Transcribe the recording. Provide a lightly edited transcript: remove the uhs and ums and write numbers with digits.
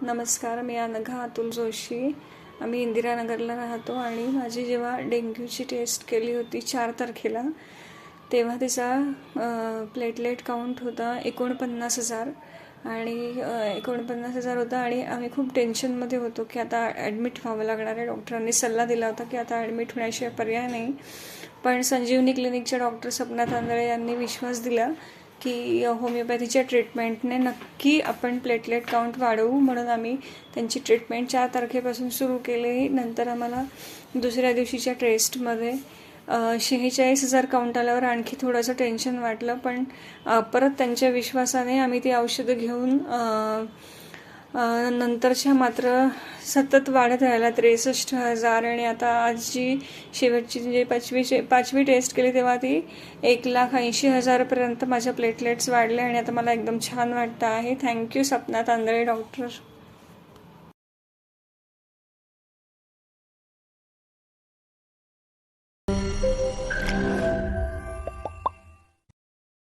नमस्कार, मी अनघा अतुल जोशी. आम्ही इंदिरानगरला राहतो आणि माझी जेव्हा डेंग्यूची टेस्ट केली होती 4 तारखेला, तेव्हा तिचा प्लेटलेट काउंट होता 49,000 आणि 49,000 होता आणि आम्ही खूप टेन्शनमध्ये होतो की आता ॲडमिट व्हावं लागणार आहे. डॉक्टरांनी सल्ला दिला होता की आता ॲडमिट होण्याशिवाय पर्याय नाही. पण संजीवनी क्लिनिकचे डॉक्टर सपना तांदळे यांनी विश्वास दिला की होमिओपॅथीच्या ट्रीटमेंटने नक्की आपण प्लेटलेट काउंट वाढवू, म्हणून आम्ही त्यांची ट्रीटमेंट 4 तारखेपासून सुरू केली. नंतर आम्हाला दुसऱ्या दिवशीच्या टेस्टमध्ये 46,000 काउंट आल्यावर आणखी थोडंसं टेन्शन वाटलं, पण परत त्यांच्या विश्वासाने आम्ही ती औषधं घेऊन नंतरच्या मात्र सतत वाढत राहिला 63,000 आणि आता आज जी शेवटची जे पाचवी टेस्ट केली तेव्हा ती 1,80,000 पर्यंत माझ्या प्लेटलेट्स वाढले आणि आता मला एकदम छान वाटतं आहे. Thank you Sapna Tandale doctor.